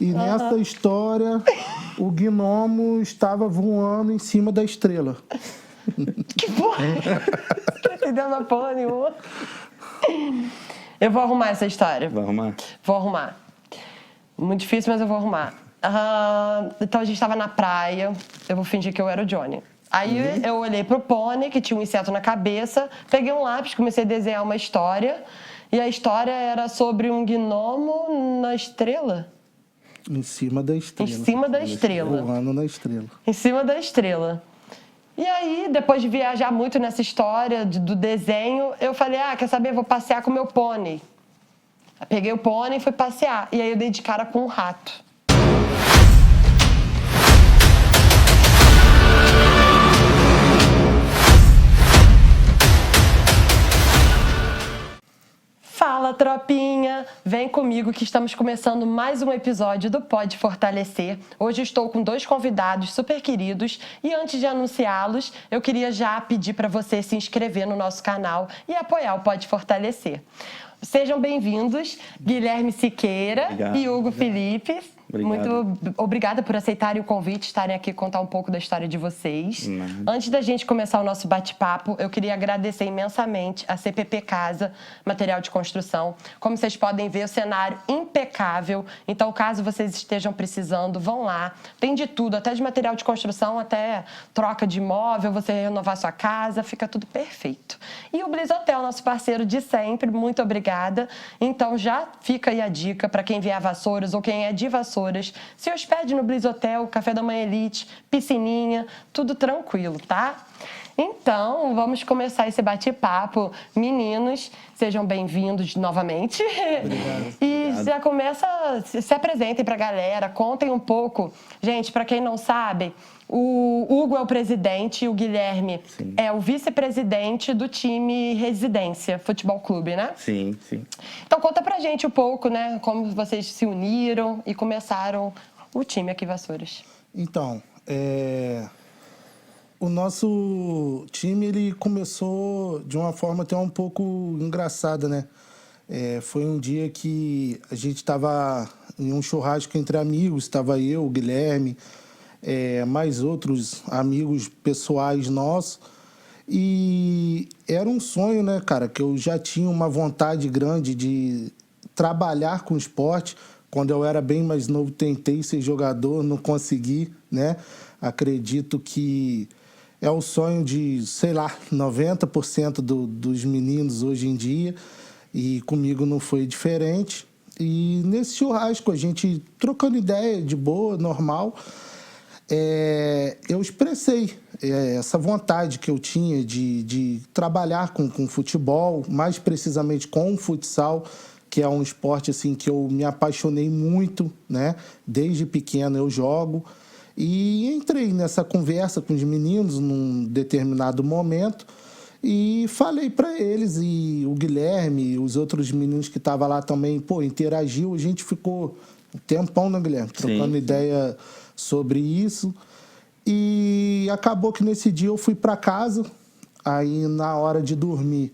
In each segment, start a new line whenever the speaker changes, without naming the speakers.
E nessa história, o gnomo estava voando em cima da estrela.
Que porra! Não entendendo a porra nenhuma. Eu vou arrumar essa história.
Vai arrumar?
Vou arrumar. Muito difícil, mas eu vou arrumar. Então a gente estava na praia, eu vou fingir que eu era o Johnny. Aí eu olhei pro pônei, que tinha um inseto na cabeça, peguei um lápis, comecei a desenhar uma história. E a história era sobre um gnomo na estrela.
Em cima da estrela.
Em cima da estrela.
Voando na estrela.
Em cima da estrela. E aí, depois de viajar muito nessa história do desenho, eu falei, quer saber, vou passear com o meu pônei. Peguei o pônei e fui passear. E aí eu dei de cara com um rato. Fala, tropinha! Vem comigo que estamos começando mais um episódio do Pode Fortalecer. Hoje estou com 2 convidados super queridos e antes de anunciá-los, eu queria já pedir para você se inscrever no nosso canal e apoiar o Pode Fortalecer. Sejam bem-vindos, Guilherme Siqueira e Hugo Felipe.
Obrigado.
Muito obrigada por aceitarem o convite, estarem aqui contar um pouco da história de vocês. Antes da gente começar o nosso bate-papo, eu queria agradecer imensamente a CPP Casa, Material de Construção. Como vocês podem ver, o cenário impecável. Então, caso vocês estejam precisando, vão lá. Tem de tudo, até de material de construção, até troca de imóvel, você renovar sua casa, fica tudo perfeito. E o Bliss Hotel, nosso parceiro de sempre, muito obrigada. Então, já fica aí a dica para quem vier a Vassouras ou quem é de Vassouras. Se hospede no Bliss Hotel, café da manhã elite, piscininha, tudo tranquilo, tá? Então, vamos começar esse bate-papo. Meninos, sejam bem-vindos novamente.
Obrigado.
E já começa, se apresentem pra galera, contem um pouco. Gente, pra quem não sabe, o Hugo é o presidente e o Guilherme é o vice-presidente do time Residência Futebol Clube, né?
Sim.
Então conta pra gente um pouco, né, como vocês se uniram e começaram o time aqui em Vassouras.
Então, o nosso time ele começou de uma forma até um pouco engraçada, né? Foi um dia que a gente estava em um churrasco entre amigos, estava eu, o Guilherme, mais outros amigos pessoais nossos. E era um sonho, né, cara, que eu já tinha uma vontade grande de trabalhar com esporte. Quando eu era bem mais novo, tentei ser jogador, não consegui, né? Acredito que é o sonho de, 90% dos meninos hoje em dia. E comigo não foi diferente. E nesse churrasco, a gente trocando ideia de boa, normal, eu expressei essa vontade que eu tinha de trabalhar com futebol, mais precisamente com o futsal, que é um esporte assim, que eu me apaixonei muito, né? Desde pequeno eu jogo. E entrei nessa conversa com os meninos num determinado momento e falei para eles, e o Guilherme, os outros meninos que estavam lá também, interagiu. A gente ficou um tempão, né, Guilherme? Trocando ideia sobre isso. E acabou que nesse dia eu fui para casa, aí na hora de dormir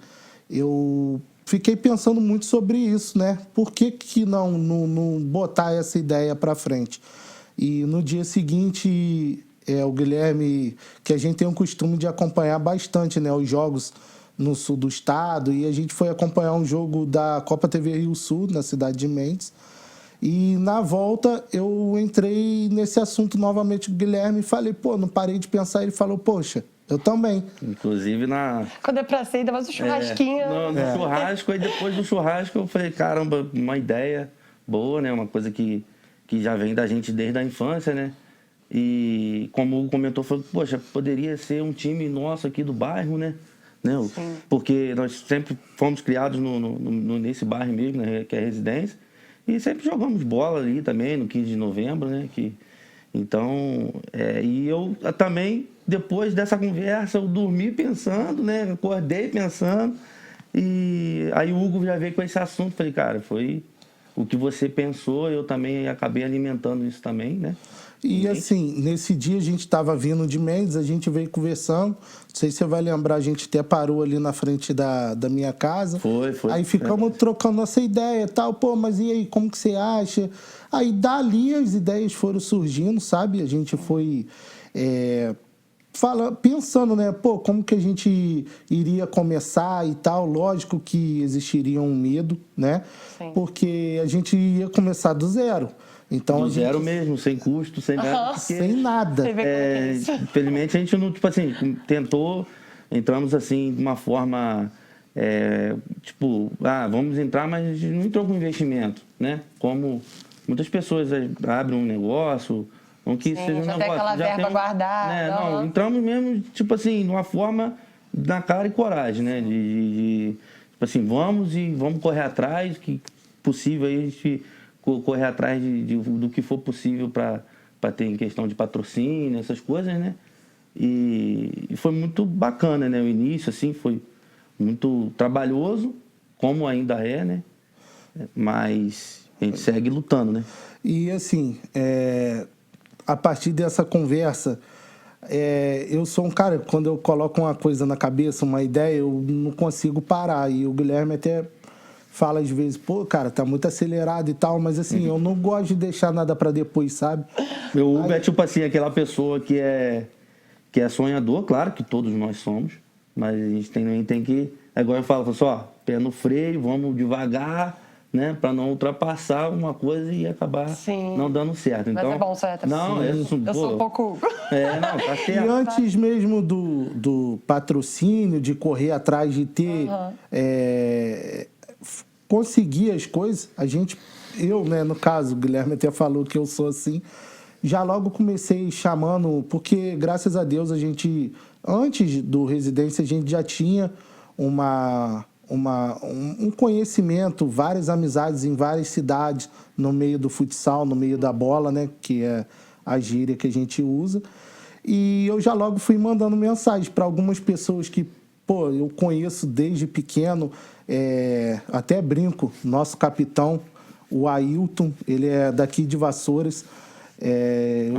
eu fiquei pensando muito sobre isso, né? Por que não botar essa ideia para frente? E no dia seguinte, o Guilherme, que a gente tem o costume de acompanhar bastante, né, os jogos no sul do estado, e a gente foi acompanhar um jogo da Copa TV Rio Sul, na cidade de Mendes. E na volta eu entrei nesse assunto novamente com o Guilherme e falei, não parei de pensar. Ele falou, poxa, eu também.
Inclusive
Quando é pra ser, ainda mais um churrasquinho.
No churrasco, aí depois do churrasco eu falei, caramba, uma ideia boa, né? Uma coisa que já vem da gente desde a infância, né? E como o Hugo comentou, falou, poxa, poderia ser um time nosso aqui do bairro, né? Porque nós sempre fomos criados nesse bairro mesmo, né? Que é a Residência. E sempre jogamos bola ali também, no 15 de novembro, né? Então, e eu também, depois dessa conversa, eu dormi pensando, né? Acordei pensando. E aí o Hugo já veio com esse assunto. Falei, cara, foi o que você pensou, eu também acabei alimentando isso também, né?
E assim, nesse dia a gente estava vindo de Mendes, a gente veio conversando. Não sei se você vai lembrar, a gente até parou ali na frente da minha casa.
Foi.
Aí ficamos trocando nossa ideia e tal. Pô, mas e aí, como que você acha? Aí dali as ideias foram surgindo, sabe? A gente foi pensando, né? Pô, como que a gente iria começar e tal. Lógico que existiria um medo, né?
Sim.
Porque a gente ia começar do zero. Então,
Do zero mesmo, sem custo, sem nada. Porque,
sem nada.
Você vê como é isso.
infelizmente, a gente não, tipo assim, tentou, entramos assim de uma forma, vamos entrar, mas a gente não entrou com investimento, né? Como muitas pessoas abrem um negócio, não que
Sim,
seja um
já
negócio.
tem aquela verba guardada.
Né? Não, entramos mesmo, tipo assim, de uma forma na cara e coragem, né? Tipo assim, vamos correr atrás, que possível aí a gente correr atrás do que for possível para ter em questão de patrocínio, essas coisas, né? E foi muito bacana, né? O início, assim, foi muito trabalhoso, como ainda é, né? Mas a gente segue lutando, né?
E assim, a partir dessa conversa, eu sou um cara, quando eu coloco uma coisa na cabeça, uma ideia, eu não consigo parar. E o Guilherme até fala às vezes, pô, cara, tá muito acelerado e tal, mas assim, eu não gosto de deixar nada para depois, sabe?
Meu Hugo é tipo assim, aquela pessoa que é sonhador, claro que todos nós somos, mas a gente também tem que, agora eu falo só, pé no freio, vamos devagar, né, para não ultrapassar uma coisa e acabar não dando certo. Então,
mas é bom, certo?
Não,
eu sou um pouco...
não, tá certo.
E antes mesmo do patrocínio, de correr atrás de ter... conseguir as coisas, eu, né, no caso, o Guilherme até falou que eu sou assim, já logo comecei chamando, porque graças a Deus antes do Residência, a gente já tinha um conhecimento, várias amizades em várias cidades, no meio do futsal, no meio da bola, né, que é a gíria que a gente usa, e eu já logo fui mandando mensagem para algumas pessoas que, pô, eu conheço desde pequeno, até brinco, nosso capitão, o Ailton, ele é daqui de Vassouras.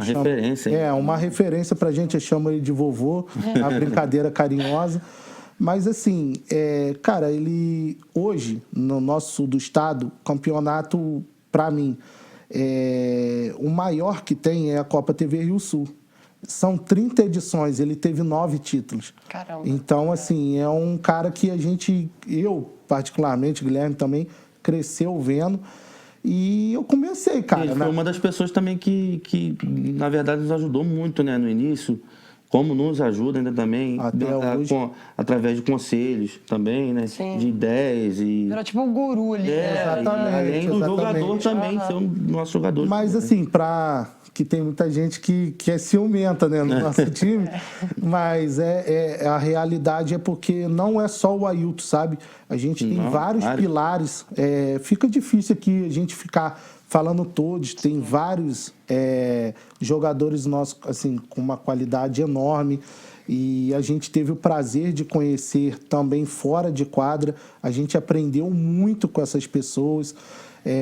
Referência.
Uma referência pra gente, eu chamo ele de vovô, uma brincadeira carinhosa. Mas assim, cara, ele hoje, no nosso sul do estado, campeonato, pra mim, o maior que tem é a Copa TV Rio Sul. São 30 edições, ele teve 9 títulos.
Caramba.
Então, assim, é um cara que eu particularmente, Guilherme também, cresceu vendo. E eu comecei, cara.
Ele foi uma das pessoas também que, na verdade, nos ajudou muito, né, no início. Como nos ajuda ainda também, através de conselhos também, né?
Sim.
De ideias e...
Era tipo um guru ali.
Exatamente.
Além do jogador também, ser o nosso jogador.
Mas assim, que tem muita gente que é ciumenta, né, no nosso time, mas a realidade é porque não é só o Ailton, sabe? A gente tem vários pilares, fica difícil aqui a gente ficar falando todos, tem vários jogadores nossos, assim, com uma qualidade enorme, e a gente teve o prazer de conhecer também fora de quadra, a gente aprendeu muito com essas pessoas,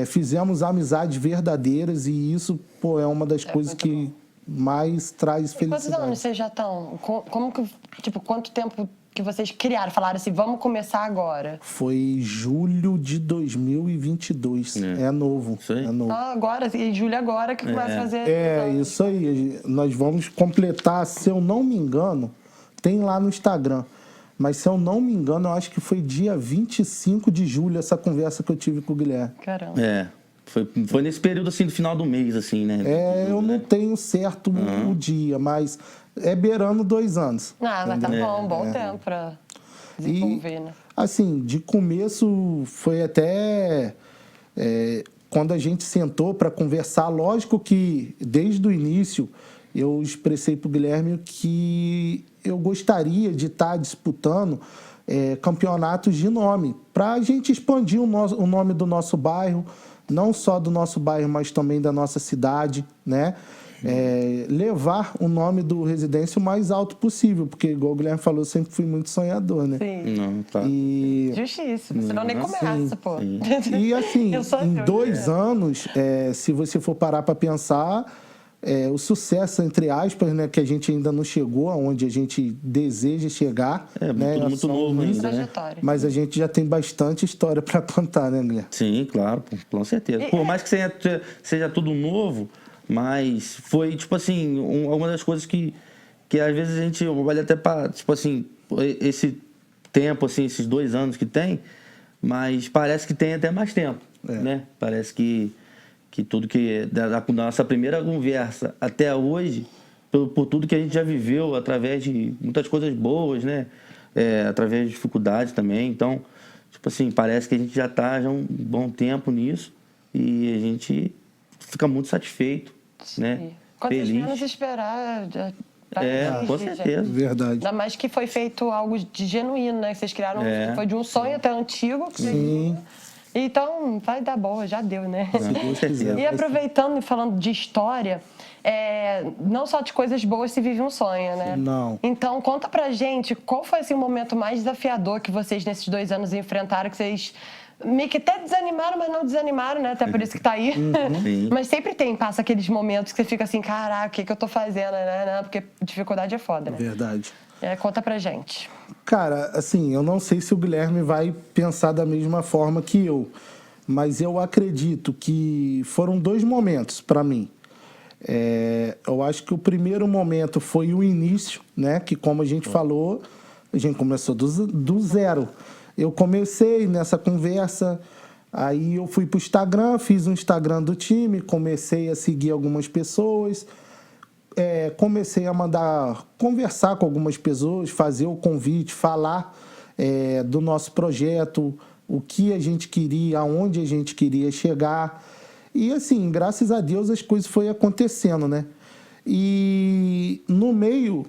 fizemos amizades verdadeiras, e isso, pô, é uma das coisas que mais traz felicidade.
Quantos anos vocês já estão? Como que, tipo, quanto tempo que vocês criaram, falaram assim, vamos começar agora?
Foi julho de 2022. É novo.
Isso aí.
É novo.
Agora, e julho agora que começa a fazer...
Isso aí. Nós vamos completar, se eu não me engano, tem lá no Instagram, mas se eu não me engano, eu acho que foi dia 25 de julho essa conversa que eu tive com o Guilherme.
Caramba.
Foi nesse período, assim, do final do mês, assim, né?
Eu não tenho certo o dia, mas é beirando 2 anos.
Mas tá bom, bom tempo pra desenvolver, né?
Assim, de começo foi até... quando a gente sentou para conversar, lógico que desde o início eu expressei para o Guilherme que eu gostaria de estar disputando campeonatos de nome, para a gente expandir o nome do nosso bairro, não só do nosso bairro, mas também da nossa cidade, né? Levar o nome do Residência o mais alto possível, porque, igual o Guilherme falou, eu sempre fui muito sonhador, né?
Sim.
Não, tá.
E,
Justíssimo, senão nem começa, pô.
e assim,
Eu sou
em
assim,
2 anos, se você for parar para pensar, o sucesso, entre aspas, né, que a gente ainda não chegou aonde a gente deseja chegar. Né,
tudo muito novo ainda, né?
Trajetória.
Mas a gente já tem bastante história para contar, né, Guilherme?
Sim, claro, com certeza. Por mais que seja tudo novo, mas foi, tipo assim, uma das coisas que às vezes a gente olha até para, tipo assim, esse tempo, assim, esses 2 anos que tem, mas parece que tem até mais tempo, né? Parece que tudo que, da nossa primeira conversa até hoje, por tudo que a gente já viveu, através de muitas coisas boas, né? Através de dificuldades também. Então, tipo assim, parece que a gente já está já um bom tempo nisso e a gente fica muito satisfeito, né?
Quando vocês
Feliz.
menos esperar,
Com certeza.
Verdade.
Ainda mais que foi feito algo de genuíno, né? Que vocês criaram, foi de um sonho até antigo. Que
Sim.
Então, vai dar boa, já deu, né?
Se Deus quiser.
E aproveitando e falando de história, não só de coisas boas se vive um sonho, né?
Não.
Então, conta pra gente qual foi assim, o momento mais desafiador que vocês nesses 2 anos enfrentaram, que vocês meio que até desanimaram, mas não desanimaram, né? Até por isso que tá aí.
Sim.
Mas sempre passa aqueles momentos que você fica assim, caraca, o que eu tô fazendo, né? Porque dificuldade é foda, né?
Verdade.
Conta pra gente.
Cara, assim, eu não sei se o Guilherme vai pensar da mesma forma que eu, mas eu acredito que foram 2 momentos para mim. Eu acho que o primeiro momento foi o início, né? Que, como a gente falou, a gente começou do zero. Eu comecei nessa conversa, aí eu fui pro Instagram, fiz um Instagram do time, comecei a seguir algumas pessoas, comecei a conversar com algumas pessoas, fazer o convite, falar do nosso projeto, o que a gente queria, aonde a gente queria chegar. E assim, graças a Deus as coisas foram acontecendo, né? E no meio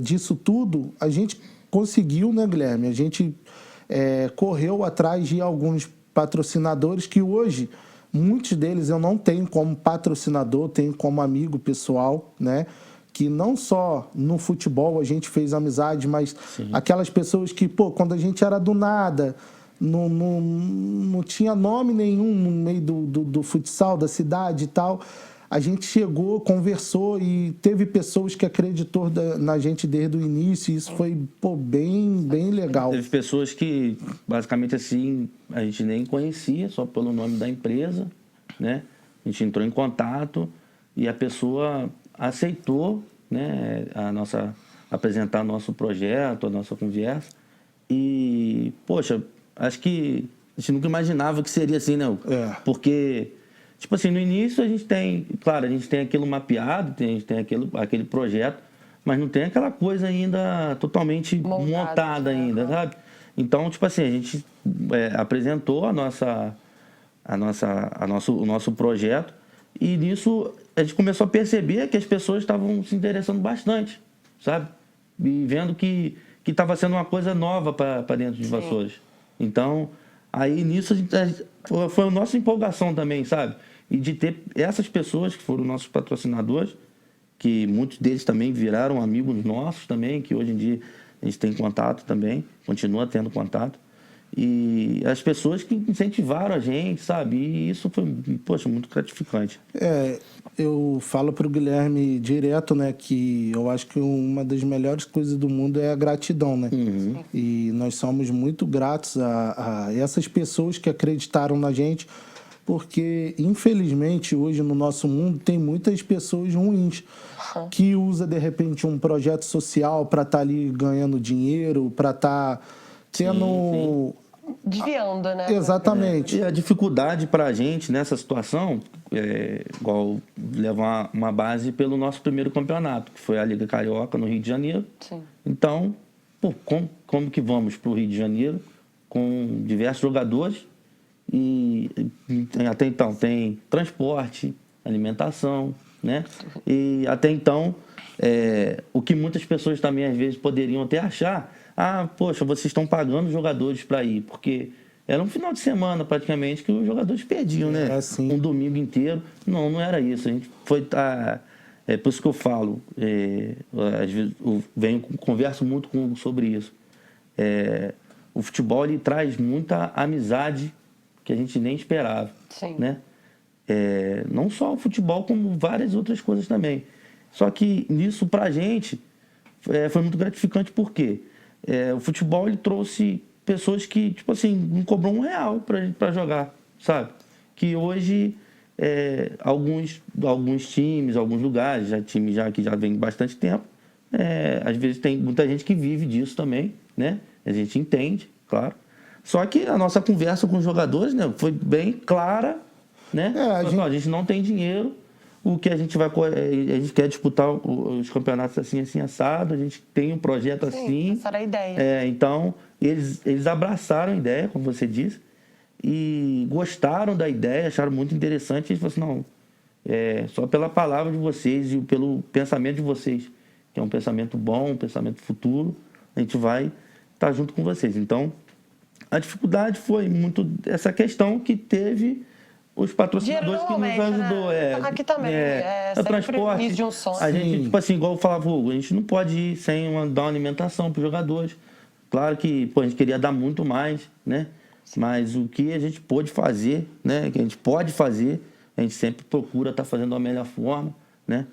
disso tudo, a gente conseguiu, né, Guilherme? A gente correu atrás de alguns patrocinadores que hoje, muitos deles eu não tenho como patrocinador, tenho como amigo pessoal, né? Que não só no futebol a gente fez amizade, mas aquelas pessoas que, quando a gente era do nada, não tinha nome nenhum no meio do futsal, da cidade e tal, a gente chegou, conversou e teve pessoas que acreditou na gente desde o início, e isso foi bem legal.
Teve pessoas que, basicamente assim, a gente nem conhecia, só pelo nome da empresa, né? A gente entrou em contato e a pessoa aceitou, né, apresentar nosso projeto, a nossa conversa. E, poxa, acho que a gente nunca imaginava que seria assim, né? Porque, tipo assim, no início a gente tem aquilo mapeado, a gente tem aquele projeto, mas não tem aquela coisa ainda totalmente montada ainda, sabe? Então, tipo assim, a gente apresentou o nosso projeto e nisso a gente começou a perceber que as pessoas estavam se interessando bastante, sabe? E vendo que estava sendo uma coisa nova para dentro de Vassouras. Então, aí nisso foi a nossa empolgação também, sabe? E de ter essas pessoas que foram nossos patrocinadores, que muitos deles também viraram amigos nossos também, que hoje em dia a gente tem contato também, continua tendo contato. E as pessoas que incentivaram a gente, sabe? E isso foi, poxa, muito gratificante.
Eu falo para o Guilherme direto, né, que eu acho que uma das melhores coisas do mundo é a gratidão, né? E nós somos muito gratos a essas pessoas que acreditaram na gente, porque, infelizmente, hoje no nosso mundo tem muitas pessoas ruins que usam, de repente, um projeto social para estar ali ganhando dinheiro, para estar tendo...
Desviando, né?
Exatamente.
E a dificuldade para a gente nessa situação, igual levar uma base pelo nosso primeiro campeonato, que foi a Liga Carioca no Rio de Janeiro.
Sim.
Então, como que vamos para o Rio de Janeiro com diversos jogadores? E até então tem transporte, alimentação, né? E até então, o que muitas pessoas também às vezes poderiam até achar, poxa, vocês estão pagando jogadores para ir, porque Era um final de semana, praticamente, que os jogadores perdiam, né?
Assim.
Um domingo inteiro. Não era isso. A gente foi... É por isso que eu falo. Às vezes eu converso muito sobre isso. O futebol, ele traz muita amizade que a gente nem esperava.
Sim.
Né? Não só o futebol, como várias outras coisas também. Só que nisso, pra gente, foi muito gratificante, porque o futebol, ele trouxe pessoas que, tipo assim, não cobrou R$1 pra jogar, sabe? Que hoje, alguns times, alguns lugares, times que já vem bastante tempo, às vezes tem muita gente que vive disso também, né? A gente entende, claro. Só que a nossa conversa com os jogadores, né, foi bem clara, né? A gente não tem dinheiro, o que a gente quer disputar os campeonatos assim assado, a gente tem um projeto assim.
Essa era a ideia.
Então, eles abraçaram a ideia, como você disse, e gostaram da ideia, acharam muito interessante. Eles falaram assim, só pela palavra de vocês e pelo pensamento de vocês, que é um pensamento bom, um pensamento futuro, a gente vai estar junto com vocês. Então, a dificuldade foi muito essa questão que teve os patrocinadores que nos ajudou.
Né? Aqui também.
O transporte.
De um sonho.
A gente, tipo assim, igual eu falava, Hugo, a gente não pode ir sem dar uma alimentação para os jogadores. Claro que a gente queria dar muito mais, né? Mas o que a gente pôde fazer, né? Que a gente pode fazer, a gente sempre procura estar fazendo da melhor forma, né?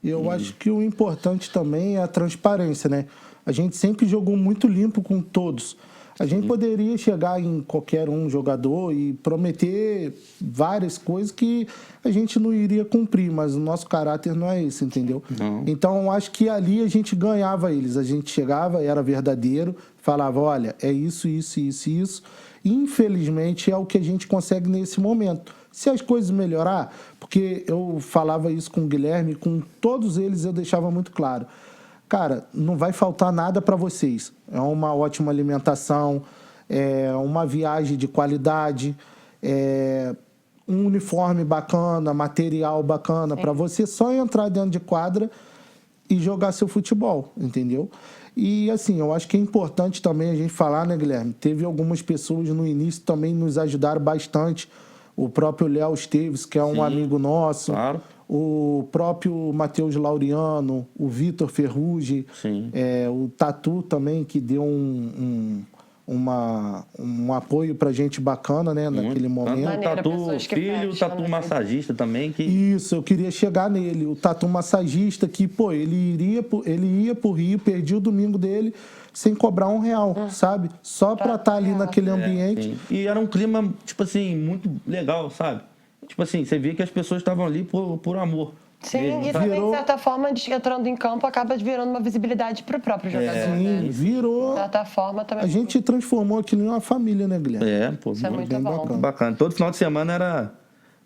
Eu acho que o importante também é a transparência, né? A gente sempre jogou muito limpo com todos. A gente poderia chegar em qualquer jogador e prometer várias coisas que a gente não iria cumprir, mas o nosso caráter não é esse, entendeu?
Não.
Então, eu acho que ali a gente ganhava eles. A gente chegava, era verdadeiro, falava, olha, é isso, isso, isso, isso. Infelizmente, é o que a gente consegue nesse momento. Se as coisas melhorar, porque eu falava isso com o Guilherme, com todos eles eu deixava muito claro. Cara, não vai faltar nada para vocês. É uma ótima alimentação, uma viagem de qualidade, um uniforme bacana, material bacana, para você só entrar dentro de quadra e jogar seu futebol, entendeu? E, assim, eu acho que é importante também a gente falar, né, Guilherme? Teve algumas pessoas no início também nos ajudaram bastante. O próprio Léo Esteves, que é um amigo nosso.
Claro.
O próprio Matheus Laureano, o Vitor Ferrugem, o Tatu também, que deu um apoio pra gente bacana, né, naquele momento.
O Tatu filho, o Tatu massagista também.
Isso, eu queria chegar nele. O Tatu massagista que, ele ia pro Rio, perdia o domingo dele sem cobrar R$1, sabe? Só pra estar ali naquele ambiente.
E era um clima, tipo assim, muito legal, sabe? Tipo assim, você via que as pessoas estavam ali por amor.
Sim, mesmo, e também, de certa forma, entrando em campo, acaba virando uma visibilidade pro próprio jogador.
Sim, virou.
De certa forma, também.
A gente transformou aquilo em uma família, né, Guilherme?
Isso é muito bom.
Bacana. Todo final de semana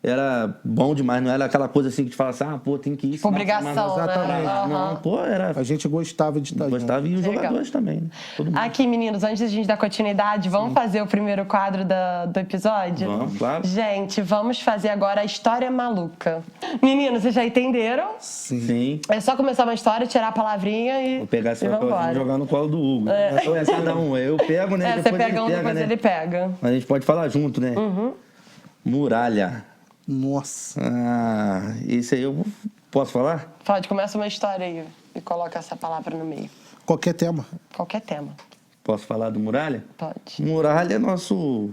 era bom demais, não era aquela coisa assim que te fala assim, tem que ir.
Tipo, obrigação, né?
Exatamente.
Não, era...
A gente gostava de estar junto.
Gostava e os jogadores também, né? Todo mundo.
Aqui, meninos, antes da gente dar continuidade, vamos fazer o primeiro quadro do episódio?
Vamos, claro.
Gente, vamos fazer agora a história maluca. Meninos, vocês já entenderam?
Sim.
É só começar uma história, tirar a palavrinha e
vou pegar essa
papelzinho
e jogar no colo do Hugo. Então é cada um. Eu pego, né?
Você pega depois
né?
ele pega.
Mas a gente pode falar junto, né? Muralha.
Nossa.
Isso aí eu posso falar?
Pode, começa uma história aí e coloca essa palavra no meio.
Qualquer tema.
Qualquer tema.
Posso falar do Muralha?
Pode.
Muralha é nosso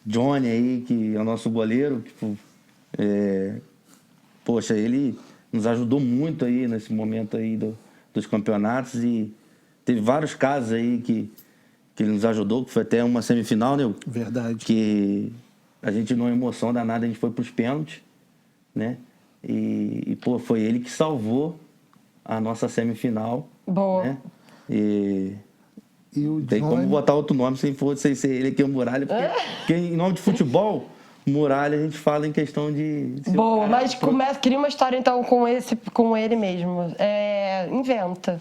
Johnny aí, que é o nosso goleiro. Poxa, ele nos ajudou muito aí nesse momento aí dos campeonatos e teve vários casos aí que ele nos ajudou, que foi até uma semifinal, né?
Verdade.
Que a gente, numa emoção danada, a gente foi pros pênaltis, né? E foi ele que salvou a nossa semifinal.
Boa.
Né? E
o
tem
Johnny...
como botar outro nome sem ser ele aqui, o Muralha, porque em nome de futebol, Muralha a gente fala em questão de...
Boa, mas cria uma história então com ele mesmo. Inventa.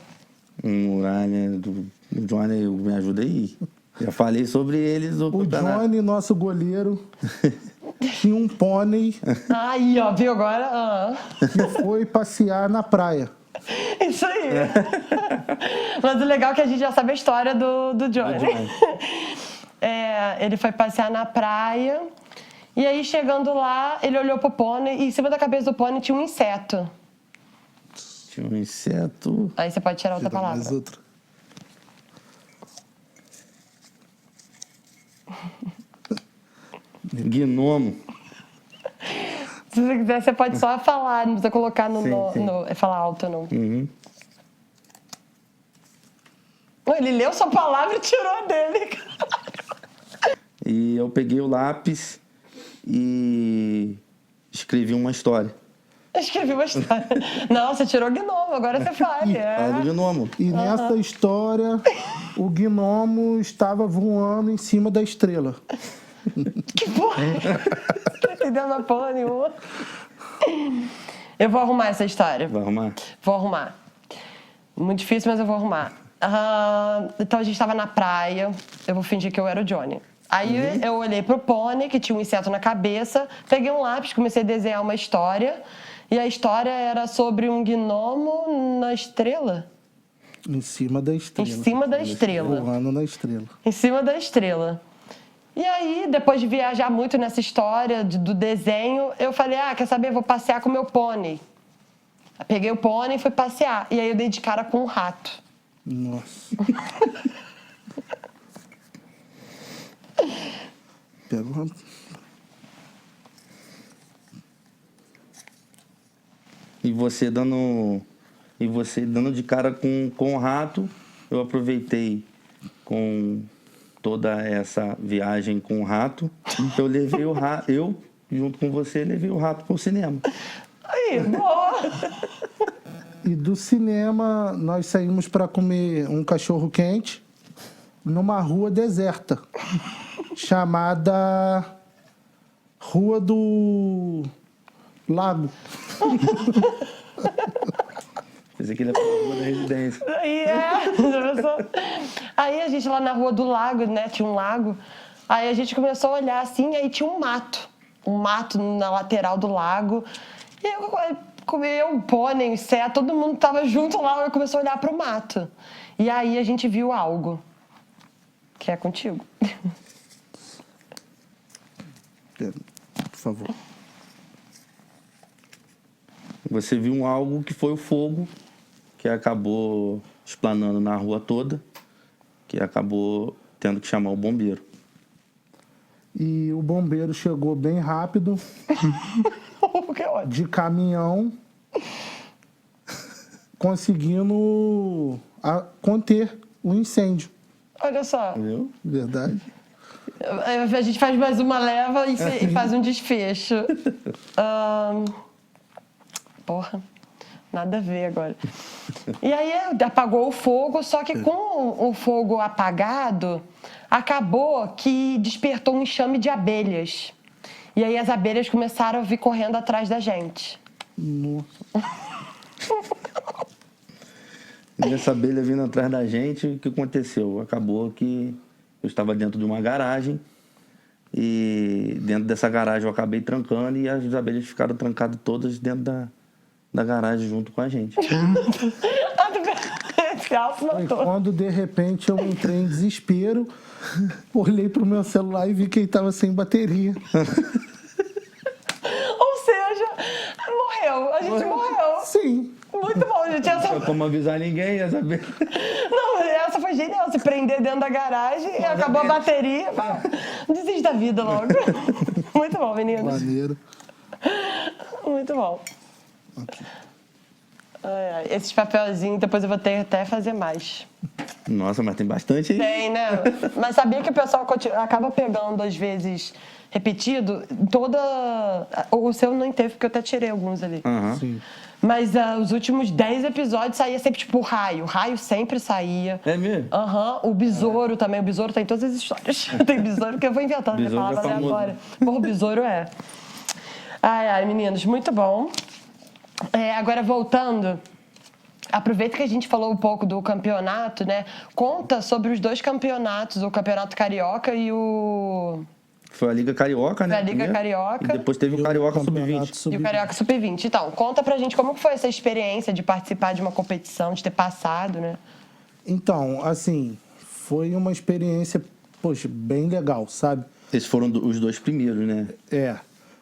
Muralha do Johnny, me ajuda aí. Já falei sobre eles.
O Johnny, nosso goleiro, tinha um pônei.
Aí, ó, viu agora?
Que foi passear na praia.
Isso aí. Mas o legal é que a gente já sabe a história do Johnny. ele foi passear na praia. E aí, chegando lá, ele olhou pro pônei e em cima da cabeça do pônei tinha um inseto.
Tinha um inseto.
Aí você pode tirar outra
Tira mais
palavra.
outra.
Gnomo.
Se você quiser, você pode só falar, não precisa colocar
Sim.
falar alto, não.
Uhum.
Ele leu sua palavra e tirou dele.
E eu peguei o lápis e escrevi uma história.
Eu escrevi uma história. Não, você tirou gnomo, agora você faz.
Fala do gnomo.
E nessa história, o gnomo estava voando em cima da estrela.
Que porra! Não tô entendendo a porra nenhuma. Eu vou arrumar essa história.
Vai arrumar?
Vou arrumar. Muito difícil, mas eu vou arrumar. Então a gente tava na praia, eu vou fingir que eu era o Johnny. Aí eu olhei pro pônei, que tinha um inseto na cabeça, peguei um lápis, comecei a desenhar uma história. E a história era sobre um gnomo na estrela.
Em cima da estrela.
Em cima da estrela.
Voando na estrela.
Em cima da estrela. E aí, depois de viajar muito nessa história do desenho, eu falei, quer saber, vou passear com o meu pônei. Peguei o pônei e fui passear. E aí eu dei de cara com um rato.
Nossa. Pega uma...
E você dando de cara com o rato, eu aproveitei com toda essa viagem com o rato. Eu levei o rato, eu, junto com você, levei o rato pro cinema.
Aí, boa!
E do cinema, nós saímos para comer um cachorro quente numa rua deserta, chamada Rua do Lago.
Pensei que ele ia falar rua da residência.
Aí a gente lá na Rua do Lago, né, tinha um lago. Aí a gente começou a olhar assim, aí tinha um mato na lateral do lago. E eu, o pônei, o inseto, todo mundo tava junto lá, eu comecei a olhar pro mato. E aí a gente viu algo, que é contigo.
Por favor.
Você viu algo que foi o fogo, que acabou explanando na rua toda, que acabou tendo que chamar o bombeiro.
E o bombeiro chegou bem rápido,
Que ótimo.
de caminhão, conseguindo conter o incêndio.
Olha só,
Viu?
Verdade?
a gente faz mais uma leva e faz um desfecho. Porra, nada a ver agora. E aí apagou o fogo, só que com o fogo apagado, acabou que despertou um enxame de abelhas. E aí as abelhas começaram a vir correndo atrás da gente.
Nossa.
E essa abelha vindo atrás da gente, o que aconteceu? Acabou que eu estava dentro de uma garagem e dentro dessa garagem eu acabei trancando e as abelhas ficaram trancadas todas dentro da garagem junto com a gente.
Foi quando, de repente, eu entrei em desespero, olhei pro meu celular e vi que ele estava sem bateria.
Ou seja, morreu. A gente morreu.
Sim.
Muito bom, gente.
Não tinha como avisar ninguém, as abelhas...
Não, essa foi genial. Se prender dentro da garagem e acabou a bateria. Desiste da vida logo. Muito bom, meninos.
Maneiro.
Muito bom. Esses papelzinhos, depois eu vou ter até fazer mais.
Nossa, mas tem bastante aí.
Tem, né? Mas sabia que o pessoal acaba pegando, às vezes, repetido, o seu não teve, porque eu até tirei alguns ali.
Sim.
Mas os últimos 10 episódios saía sempre, tipo, o raio. O raio sempre saía.
É mesmo?
O besouro também. O besouro tá em todas as histórias. Tem besouro que eu vou inventando, minha
Besouro
palavra
é famoso.
aleatória. Porra, o besouro é. Ai, meninos, muito bom. Agora, voltando, aproveita que a gente falou um pouco do campeonato, né? Conta sobre os dois campeonatos, o Campeonato Carioca e o...
Foi a Liga Carioca, né?
Foi a Liga
primeiro?
Carioca.
E depois teve o Carioca Sub-20.
E o Carioca Sub-20. Então, conta pra gente como que foi essa experiência de participar de uma competição, de ter passado, né?
Então, assim, foi uma experiência poxa, bem legal, sabe?
Esses foram os 2 primeiros, né?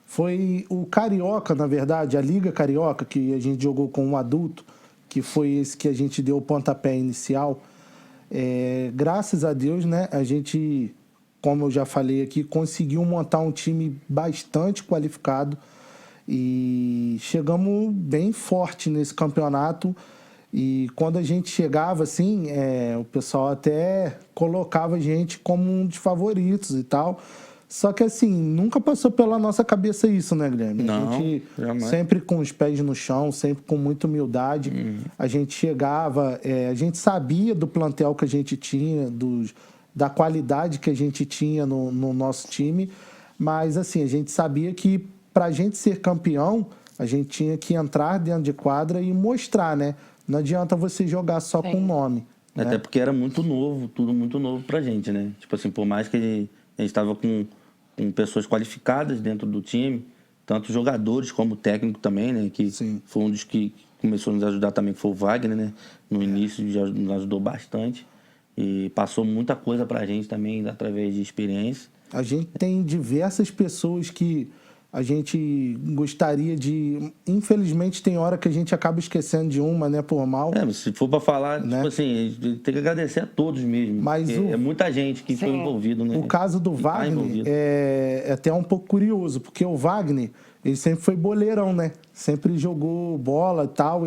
Foi o Carioca, na verdade, a Liga Carioca, que a gente jogou com um adulto, que foi esse que a gente deu o pontapé inicial. Graças a Deus, né, a gente, como eu já falei aqui, conseguiu montar um time bastante qualificado e chegamos bem forte nesse campeonato. E quando a gente chegava, assim, o pessoal até colocava a gente como um dos favoritos e tal. Só que, assim, nunca passou pela nossa cabeça isso, né, Guilherme?
Não,
a gente
jamais.
sempre com os pés no chão, sempre com muita humildade. A gente chegava, a gente sabia do plantel que a gente tinha, da qualidade que a gente tinha no nosso time. Mas, assim, a gente sabia que para a gente ser campeão, a gente tinha que entrar dentro de quadra e mostrar, né? Não adianta você jogar só com o nome.
Até
né?
porque era muito novo, tudo muito novo pra gente, né? Tipo assim, por mais que a gente estava com pessoas qualificadas dentro do time, tanto jogadores como técnico também, né? Que
Sim.
foi um dos que começou a nos ajudar também, que foi o Wagner, né? No início já nos ajudou bastante e passou muita coisa pra gente também através de experiência.
A gente tem diversas pessoas que a gente gostaria de... Infelizmente, tem hora que a gente acaba esquecendo de uma, né, por mal.
Mas se for para falar,
Né?
tipo assim, a gente tem que agradecer a todos mesmo.
Mas
é muita gente que foi envolvido, né?
O caso do
Que tá
Wagner
envolvido.
é até um pouco curioso, porque o Wagner, ele sempre foi boleirão, né? Sempre jogou bola e tal.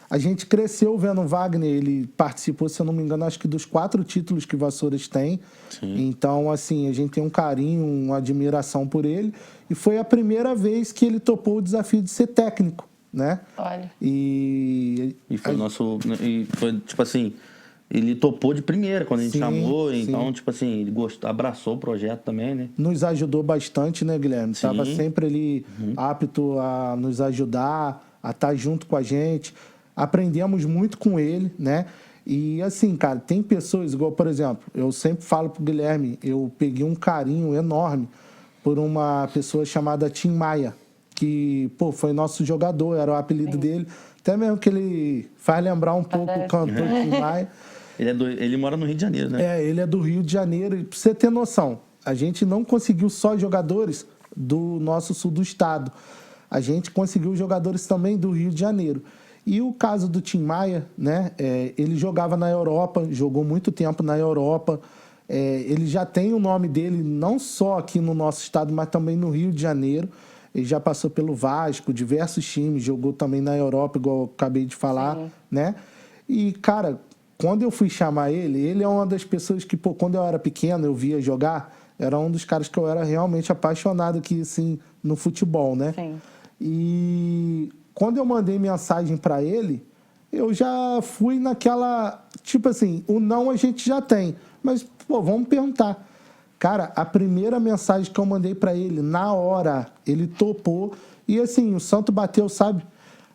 A gente cresceu vendo o Wagner, ele participou, se eu não me engano, acho que dos 4 títulos que Vassouras tem.
Sim.
Então, assim, a gente tem um carinho, uma admiração por ele. E foi a primeira vez que ele topou o desafio de ser técnico, né?
Olha.
E foi nosso... E foi, tipo assim, ele topou de primeira quando a gente
Sim,
chamou.
sim.
Então, tipo assim, ele abraçou o projeto também, né?
Nos ajudou bastante, né, Guilherme? Estava sempre ali apto a nos ajudar, a estar junto com a gente. Aprendemos muito com ele, né? E assim, cara, tem pessoas, igual, por exemplo, eu sempre falo pro Guilherme, eu peguei um carinho enorme por uma pessoa chamada Tim Maia, que, pô, foi nosso jogador, era o apelido dele. Até mesmo que ele faz lembrar um pouco o cantor Tim Maia.
Ele mora no Rio de Janeiro, né?
Ele é do Rio de Janeiro. E pra você ter noção, a gente não conseguiu só jogadores do nosso sul do estado. A gente conseguiu jogadores também do Rio de Janeiro. E o caso do Tim Maia, né? Ele jogava na Europa, jogou muito tempo na Europa. Ele já tem o nome dele não só aqui no nosso estado, mas também no Rio de Janeiro. Ele já passou pelo Vasco, diversos times, jogou também na Europa, igual eu acabei de falar, né? E, cara, quando eu fui chamar ele é uma das pessoas que, pô, quando eu era pequeno, eu via jogar, era um dos caras que eu era realmente apaixonado aqui, assim, no futebol, né?
Sim.
E quando eu mandei mensagem para ele, eu já fui naquela... Tipo assim, o não a gente já tem, mas, pô, vamos perguntar. Cara, a primeira mensagem que eu mandei para ele, na hora, ele topou. E assim, o santo bateu, sabe?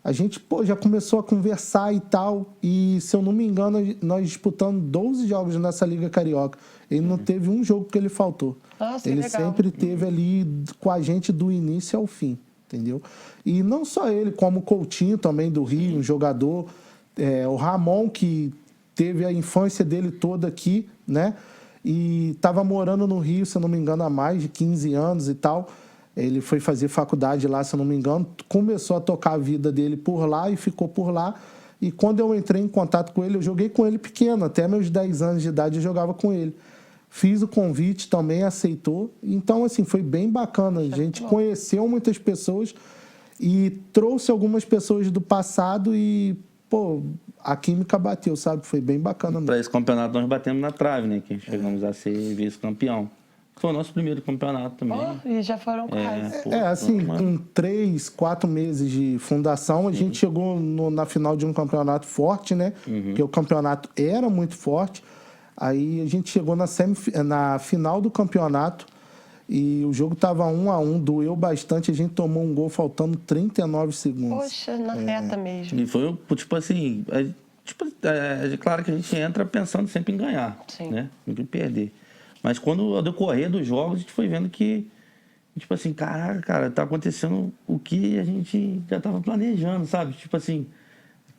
A gente, pô, já começou a conversar e tal. E, se eu não me engano, nós disputamos 12 jogos nessa Liga Carioca. Ele não teve um jogo que ele faltou.
Nossa,
ele
que legal.
sempre esteve ali com a gente do início ao fim, entendeu? E não só ele, como o Coutinho também do Rio, um jogador. O Ramon, que teve a infância dele toda aqui, né? E estava morando no Rio, se eu não me engano, há mais de 15 anos e tal. Ele foi fazer faculdade lá, se eu não me engano. Começou a tocar a vida dele por lá e ficou por lá. E quando eu entrei em contato com ele, eu joguei com ele pequeno. Até meus 10 anos de idade eu jogava com ele. Fiz o convite, também aceitou. Então, assim, foi bem bacana. A gente conheceu muitas pessoas e trouxe algumas pessoas do passado e, pô, a química bateu, sabe? Foi bem bacana mesmo.
Para esse campeonato nós batemos na trave, né? Que chegamos a ser vice-campeão. Foi o nosso primeiro campeonato também.
E já foram quase.
Assim, com 3, 4 meses de fundação, a gente chegou na final de um campeonato forte, né? Porque o campeonato era muito forte. Aí a gente chegou na final do campeonato e o jogo estava 1-1, doeu bastante. A gente tomou um gol faltando 39 segundos.
Poxa, na reta mesmo.
E foi, tipo assim... claro que a gente entra pensando sempre em ganhar, né? Nunca em perder. Mas quando, ao decorrer dos jogos, a gente foi vendo que, tipo assim, caraca, cara, tá acontecendo o que a gente já tava planejando, sabe? Tipo assim,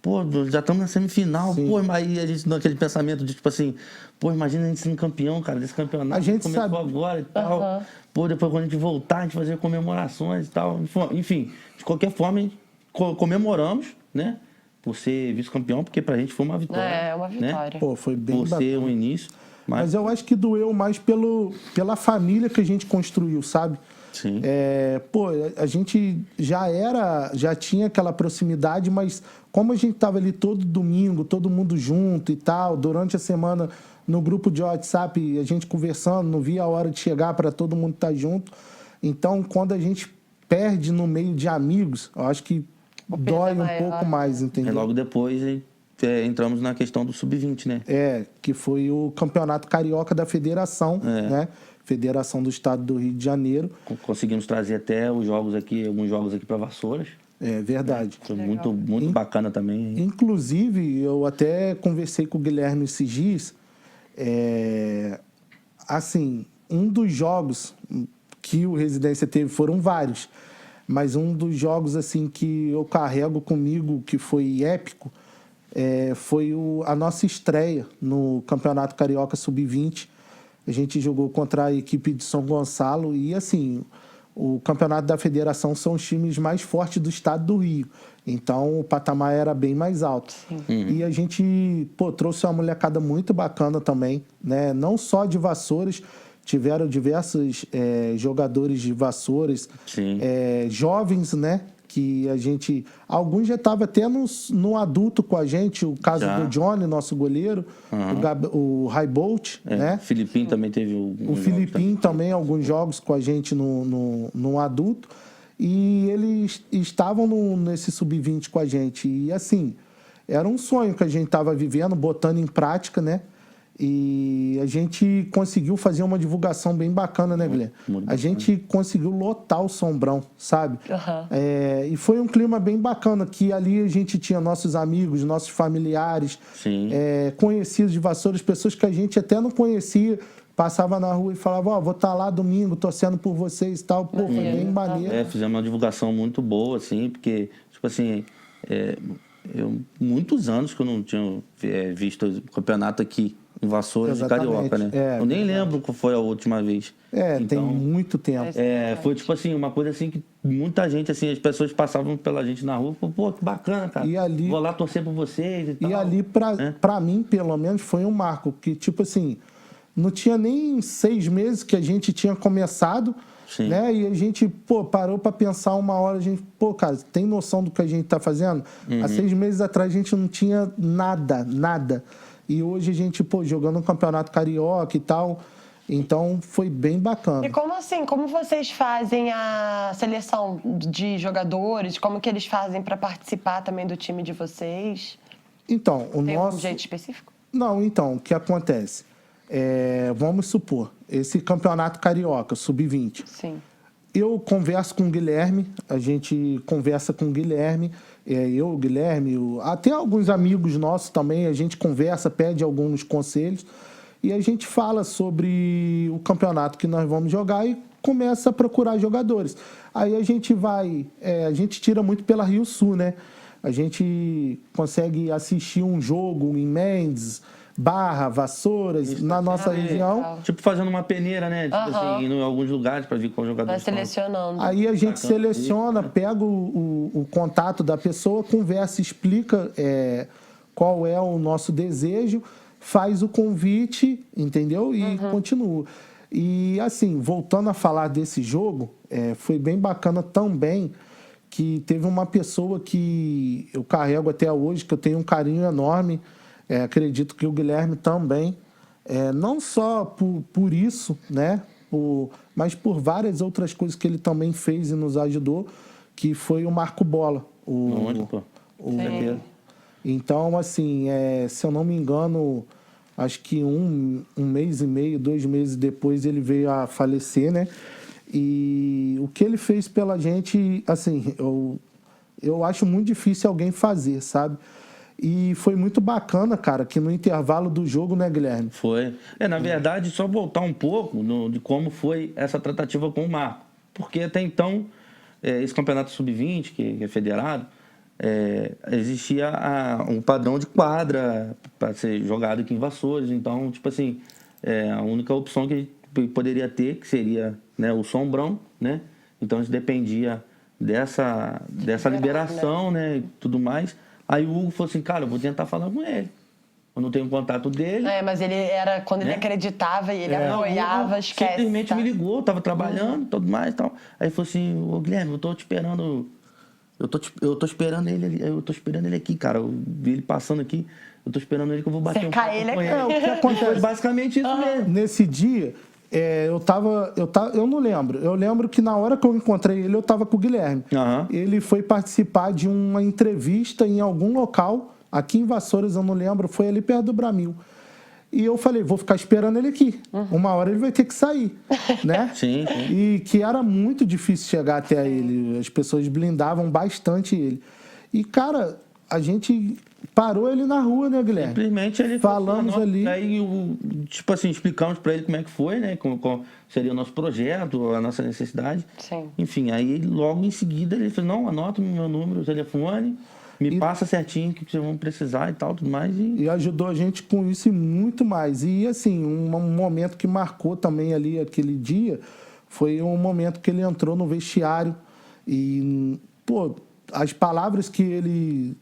pô, já estamos na semifinal, pô, aí a gente naquele pensamento de tipo assim, pô, imagina a gente sendo campeão, cara, desse campeonato.
A gente
começou
sabe.
agora e tal. Pô, depois quando a gente voltar, a gente fazer comemorações e tal. Enfim, de qualquer forma, a gente comemoramos, né? Por ser vice-campeão, porque pra gente foi uma vitória.
É, uma
né?
vitória.
Pô, foi bem
Por
bacana.
ser um início.
Mas eu acho que doeu mais pela família que a gente construiu, sabe?
Sim.
Pô, a gente já tinha aquela proximidade, mas como a gente tava ali todo domingo, todo mundo junto e tal, durante a semana no grupo de WhatsApp, a gente conversando, não via a hora de chegar para todo mundo estar junto. Então, quando a gente perde no meio de amigos, eu acho que dói um pouco mais,
E
entendeu?
logo depois entramos na questão do sub-20, né?
Que foi o campeonato carioca da federação, né? Federação do Estado do Rio de Janeiro.
Conseguimos trazer até alguns jogos aqui para Vassouras.
É verdade.
Foi muito bacana também.
Inclusive, eu até conversei com o Guilherme esses dias. Assim, um dos jogos que o Residência teve foram vários, mas um dos jogos assim que eu carrego comigo, que foi épico, foi a nossa estreia no Campeonato Carioca Sub-20. A gente jogou contra a equipe de São Gonçalo e, assim, o campeonato da federação são os times mais fortes do estado do Rio. Então, o patamar era bem mais alto. E a gente, trouxe uma molecada muito bacana também, né? Não só de Vassouras, tiveram diversos jogadores de Vassouras, jovens, né? Que a gente... Alguns já estavam até no adulto com a gente, o caso do Johnny, nosso goleiro, o Raibolt, né?
O Filipinho também teve
o Filipinho também, alguns jogos com a gente no adulto. E eles estavam nesse sub-20 com a gente. E, assim, era um sonho que a gente estava vivendo, botando em prática, né? E a gente conseguiu fazer uma divulgação bem bacana, né, Guilherme? A gente conseguiu lotar o Sombrão, sabe? E foi um clima bem bacana, que ali a gente tinha nossos amigos, nossos familiares, conhecidos de Vassouras, pessoas que a gente até não conhecia, passava na rua e falava, vou estar lá domingo torcendo por vocês e tal. Pô, foi bem maneiro.
Fizemos uma divulgação muito boa, assim, porque, tipo assim, muitos anos que eu não tinha visto o campeonato aqui em Vassouras e Carioca, né? Eu nem lembro qual foi a última vez.
Então, tem muito tempo.
Foi tipo assim, uma coisa assim que muita gente, assim, as pessoas passavam pela gente na rua, pô, que bacana, cara.
E ali,
vou lá torcer por vocês e tal.
E ali, pra mim, pelo menos, foi um marco, que tipo assim, não tinha nem 6 meses que a gente tinha começado, né? E a gente, parou pra pensar uma hora, a gente, cara, tem noção do que a gente tá fazendo? Há 6 meses atrás a gente não tinha nada. E hoje a gente, jogando um campeonato carioca e tal. Então, foi bem bacana.
E como vocês fazem a seleção de jogadores? Como que eles fazem para participar também do time de vocês?
Então,
Tem um jeito específico?
Não, então, o que acontece? Vamos supor, esse campeonato carioca, sub-20.
Sim.
Eu converso com o Guilherme, a gente conversa com o Guilherme, eu, o Guilherme, até alguns amigos nossos também, a gente conversa, pede alguns conselhos e a gente fala sobre o campeonato que nós vamos jogar e começa a procurar jogadores. Aí a gente a gente tira muito pela Rio Sul, né? A gente consegue assistir um jogo em Mendes, Barra, Vassouras, na nossa região.
Tipo fazendo uma peneira, né? Tipo assim, indo em alguns lugares para ver qual jogador.
Vai selecionando.
Aí a gente seleciona, pega o contato da pessoa, conversa, explica qual é o nosso desejo, faz o convite, entendeu? E continua. E assim, voltando a falar desse jogo, foi bem bacana também que teve uma pessoa que eu carrego até hoje, que eu tenho um carinho enorme. Acredito que o Guilherme também, não só por isso, né? Mas por várias outras coisas que ele também fez e nos ajudou, que foi o Marco Bola. Então, assim, se eu não me engano, acho que um mês e meio, 2 meses depois, ele veio a falecer, né? E o que ele fez pela gente, assim, eu acho muito difícil alguém fazer, sabe? E foi muito bacana, cara, que no intervalo do jogo, né, Guilherme?
Foi. Na verdade, só voltar um pouco de como foi essa tratativa com o Marco. Porque até então, esse campeonato sub-20, que é federado, existia um padrão de quadra para ser jogado aqui em Vassouras. Então, tipo assim, a única opção que a gente poderia ter, que seria, né, o sombrão, né? Então, a gente dependia dessa liberação, né, e tudo mais. Aí o Hugo falou assim, cara, eu vou tentar falar com ele. Eu não tenho contato dele.
Mas ele era, quando ele acreditava e ele apoiava, esquece.
Simplesmente me ligou, tava trabalhando, tudo mais e tal. Aí ele falou assim, ô Guilherme, eu tô te esperando. Eu tô esperando ele ali, eu tô esperando ele aqui, cara. Eu vi ele passando aqui, eu tô esperando ele que eu vou bater
Cercar
um papo
ele
com
aqui.
ele.
O que acontece?
Foi basicamente isso mesmo.
Nesse dia, eu não lembro. Eu lembro que na hora que eu encontrei ele, eu tava com o Guilherme.
Aham.
Ele foi participar de uma entrevista em algum local, aqui em Vassouras, eu não lembro, foi ali perto do Bramil. E eu falei, vou ficar esperando ele aqui. Uma hora ele vai ter que sair, né?
Sim.
E que era muito difícil chegar até ele. As pessoas blindavam bastante ele. E, cara, a gente parou ele na rua, né, Guilherme?
Simplesmente ele
Falamos
falou,
ali.
Aí, tipo assim, explicamos pra ele como é que foi, né? Como seria o nosso projeto, a nossa necessidade.
Sim.
Enfim, aí logo em seguida ele falou, não, anota o meu número, o telefone, me passa certinho o que vocês vão precisar e tal, tudo mais.
E ajudou a gente com isso e muito mais. E, assim, um momento que marcou também ali aquele dia foi um momento que ele entrou no vestiário e, pô, as palavras que ele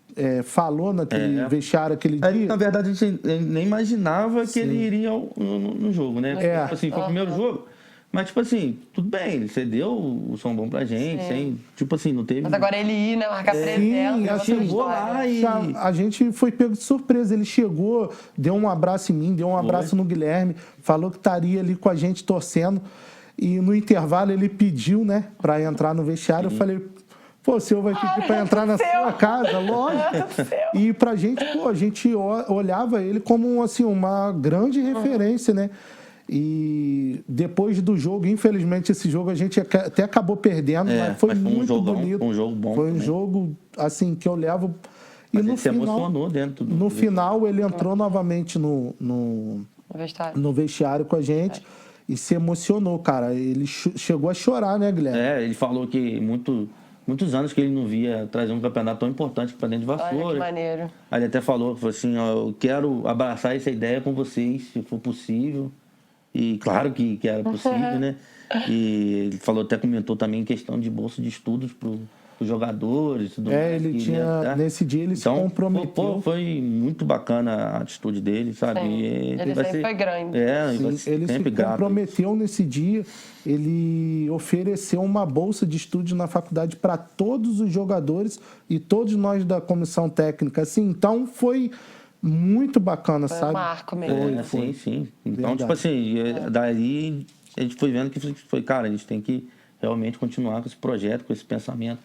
falou naquele vestiário aquele
Aí,
dia...
na verdade, a gente nem imaginava que ele iria no jogo, né? Tipo assim, foi o primeiro jogo. Mas, tipo assim, tudo bem, ele cedeu o som bom pra gente, sem, tipo assim, não teve...
Mas agora ele ir, né, marcar presença.
Sim,
é outra
chegou
história.
lá e...
A gente foi pego de surpresa. Ele chegou, deu um abraço em mim, deu um abraço no Guilherme, falou que estaria ali com a gente torcendo. E no intervalo ele pediu, né, para entrar no vestiário. Eu falei, pô, o senhor vai pedir para entrar na sua casa? Lógico. E pra gente, pô, a gente olhava ele como, assim, uma grande referência, né? E depois do jogo, infelizmente, esse jogo a gente até acabou perdendo, mas foi muito bonito.
Foi um jogo bom
Foi um
também.
jogo, assim, que eu levo... E
A
no
gente se
final,
emocionou dentro do...
no final, ele entrou novamente no vestiário com a gente e se emocionou, cara. Ele chegou a chorar, né, Guilherme?
Ele falou que muitos anos que ele não via trazer um campeonato tão importante para dentro de Vassouras.
Olha que maneiro.
Aí ele até falou assim, ó, eu quero abraçar essa ideia com vocês, se for possível. E claro que era possível, né? E ele falou, até comentou também questão de bolsa de estudos para os jogadores. Tudo mais,
ele tinha... Nesse dia ele se comprometeu.
Pô, foi muito bacana a atitude dele, sabe?
Sim. Ele sempre foi grande.
Ele se comprometeu nesse dia, ele ofereceu uma bolsa de estudo na faculdade para todos os jogadores e todos nós da comissão técnica. Assim, então foi muito bacana,
Foi
sabe?
um marco mesmo.
Sim. Então,
Verdade.
tipo assim, daí a gente foi vendo que foi, cara, a gente tem que realmente continuar com esse projeto, com esse pensamento.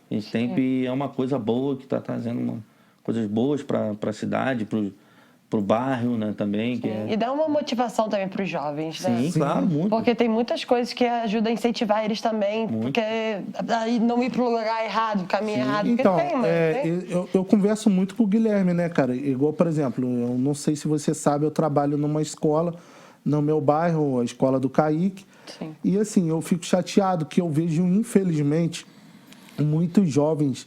A gente sempre é uma coisa boa que está trazendo coisas boas para a cidade, para o bairro, né, também. Que
E dá uma motivação também para os jovens, né?
Sim, claro, muito.
Porque tem muitas coisas que ajudam a incentivar eles também, porque aí não ir para o lugar errado, caminho errado,
Então,
porque tem, mano.
eu converso muito com o Guilherme, né, cara? Igual, por exemplo, eu não sei se você sabe, eu trabalho numa escola no meu bairro, a escola do Kaique.
Sim.
E assim, eu fico chateado que eu vejo, infelizmente, muitos jovens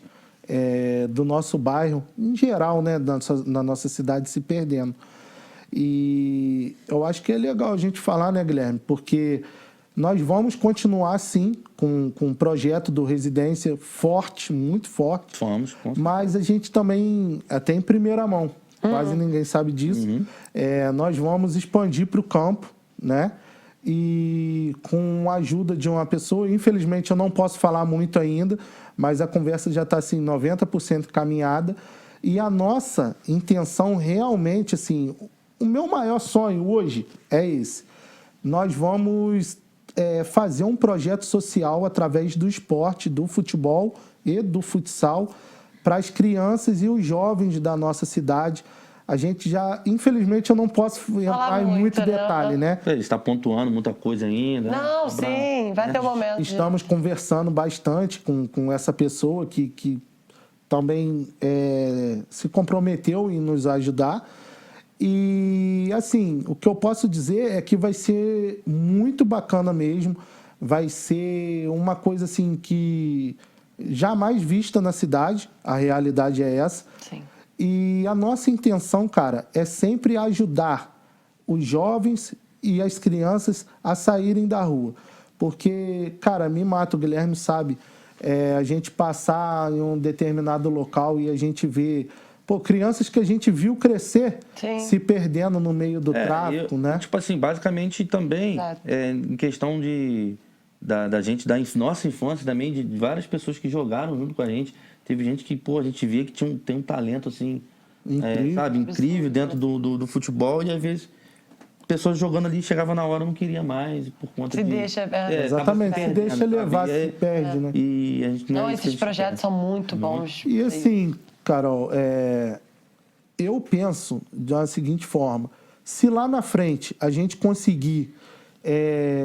do nosso bairro, em geral, né, na nossa cidade, se perdendo. E eu acho que é legal a gente falar, né, Guilherme? Porque nós vamos continuar, sim, com um projeto do Residência forte, muito forte.
Vamos.
Mas a gente também, até em primeira mão, quase ninguém sabe disso, nós vamos expandir para o campo, né? E com a ajuda de uma pessoa, infelizmente eu não posso falar muito ainda, mas a conversa já está assim 90% caminhada. E a nossa intenção realmente, assim, o meu maior sonho hoje é esse. Nós vamos fazer um projeto social através do esporte, do futebol e do futsal para as crianças e os jovens da nossa cidade. A gente já, infelizmente, eu não posso entrar em muito detalhe, né?
Ele está pontuando muita coisa ainda.
Não, sim, vai ter um momento.
Estamos conversando bastante com essa pessoa que também se comprometeu em nos ajudar. E, assim, o que eu posso dizer é que vai ser muito bacana mesmo. Vai ser uma coisa, assim, que jamais vista na cidade, a realidade é essa.
Sim.
E a nossa intenção, cara, é sempre ajudar os jovens e as crianças a saírem da rua. Porque, cara, me mata, o Guilherme sabe, a gente passar em um determinado local e a gente vê, pô, crianças que a gente viu crescer
Sim.
se perdendo no meio do tráfico, né?
Tipo assim, basicamente também,
Exato.
em questão da gente, nossa infância também, de várias pessoas que jogaram junto com a gente. Teve gente que, pô, a gente via que tem um talento, assim,
Incrível.
sabe, incrível dentro do futebol e às vezes pessoas jogando ali, chegava na hora, não queria mais, por conta
Se
de...
deixa...
Exatamente, se
perdendo,
deixa
sabe?
levar, se perde, né?
E a gente
Não,
é isso que a
esses
gente
projetos
quer.
são muito bons.
E assim, Carol, eu penso da seguinte forma: se lá na frente a gente conseguir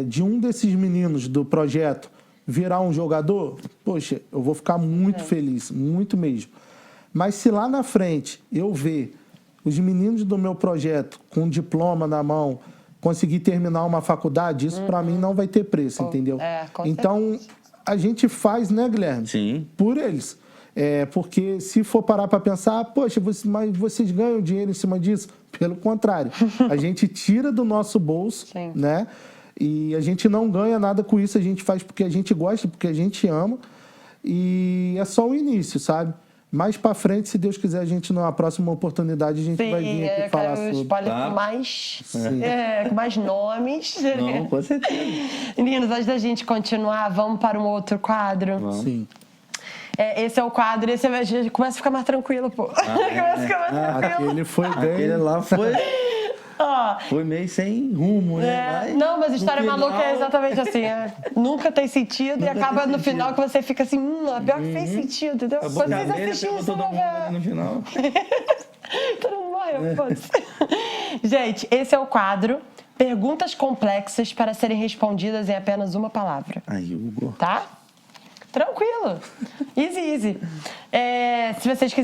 de um desses meninos do projeto virar um jogador, poxa, eu vou ficar muito feliz, muito mesmo. Mas se lá na frente eu ver os meninos do meu projeto com um diploma na mão conseguir terminar uma faculdade, isso para mim não vai ter preço, entendeu?
Com
Então, a gente faz, né, Guilherme?
Sim.
Por eles. Porque se for parar para pensar, poxa, mas vocês ganham dinheiro em cima disso? Pelo contrário, a gente tira do nosso bolso,
Sim.
né? E a gente não ganha nada com isso, a gente faz porque a gente gosta, porque a gente ama. E é só o início, sabe? Mais para frente, se Deus quiser, a gente, numa próxima oportunidade, a gente vai vir aqui falar sobre.
Spoiler
Tá.
com mais nomes.
Não, com certeza.
Meninos, antes da gente continuar, vamos para um outro quadro?
Vamos.
Sim.
Esse é o quadro, esse a gente começa a ficar mais tranquilo, pô. Começa a ficar mais tranquilo.
Aquele foi bem.
Aquele lá foi,
Ó,
foi meio sem rumo, né?
não, mas a história
no
maluca é
final-
exatamente assim. Nunca tem sentido e
Nunca
acaba
tem
no
sentido.
final que você fica assim, pior que fez sentido, entendeu?
A boca
Vocês
dele
assistiram
pegou
essa
todo mundo ali
novela.
no final.
Todo mundo morreu, foda-se. Gente, esse é o quadro Perguntas Complexas para serem respondidas em apenas uma palavra.
Aí, Hugo.
Tá? Tranquilo. Easy, easy. Se vocês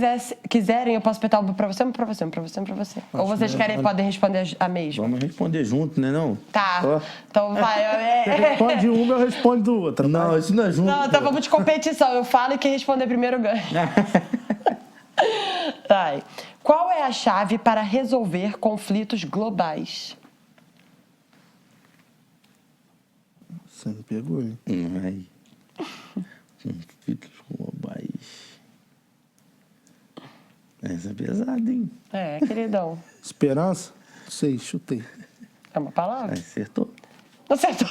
quiserem, eu posso apertar uma pra você, uma pra você, uma pra você, uma pra você. Ou vocês podem responder a mesma.
Vamos responder junto, né, não?
Tá.
Ó.
Então vai.
Você responde uma, eu respondo do outro.
Não, isso não é junto.
Não, então vamos de competição. Eu falo e quem responder primeiro ganha. Vai. Qual é a chave para resolver conflitos globais?
Você me pegou, hein?
Aí. Conflitos globais. Essa é pesada, hein?
Queridão.
Esperança? Não sei, chutei.
É uma palavra?
Acertou.
Não acertou.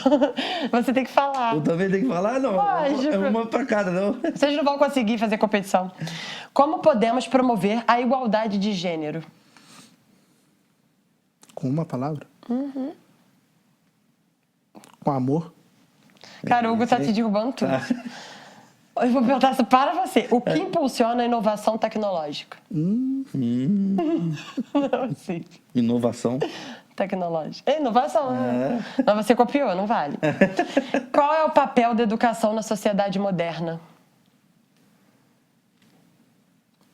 Você tem que falar.
Eu também tenho que falar? Não.
Lógico.
É uma pra cada, não.
Vocês não vão conseguir fazer competição. Como podemos promover a igualdade de gênero?
Com uma palavra? Com amor?
Cara, o Hugo tá te derrubando tudo. Eu vou perguntar isso para você. O que impulsiona a inovação tecnológica? Não, sim.
Inovação.
Tecnológica. Inovação, né? Mas você copiou, não vale. Qual é o papel da educação na sociedade moderna?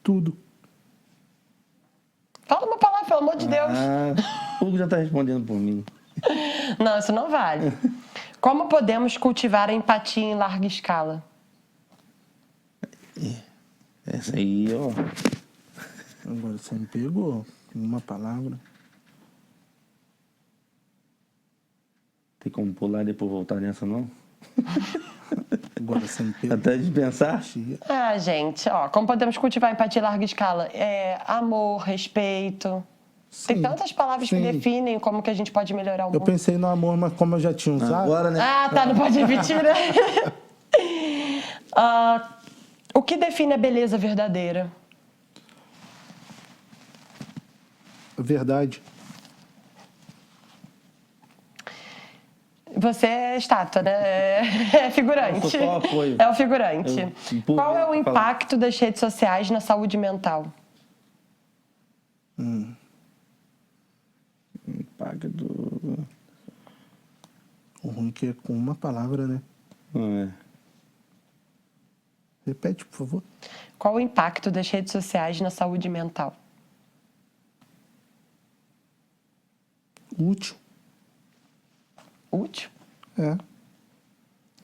Tudo.
Fala uma palavra, pelo amor de Deus.
O Hugo já tá respondendo por mim.
Não, isso não vale. Como podemos cultivar a empatia em larga escala?
Essa aí, ó.
Agora você me pegou. Uma palavra.
Tem como pular e depois voltar nessa, não?
Agora você me pegou.
Até de pensar.
Gente, como podemos cultivar a empatia em larga escala? Amor, respeito. Tem
Sim,
tantas palavras que
sim.
definem como que a gente pode melhorar o
Eu
mundo.
pensei no amor, mas como eu já tinha usado.
Agora, né?
Tá, não pode repetir, né? O que define a beleza verdadeira?
Verdade.
Você é estátua, né? É figurante.
Eu sou só apoio.
É o figurante.
Eu empurro
Qual é o
ele pra falar.
impacto das redes sociais na saúde mental?
Impacto.
O ruim é que é com uma palavra, né? Repete, por favor.
Qual o impacto das redes sociais na saúde mental?
Útil.
Útil?
É.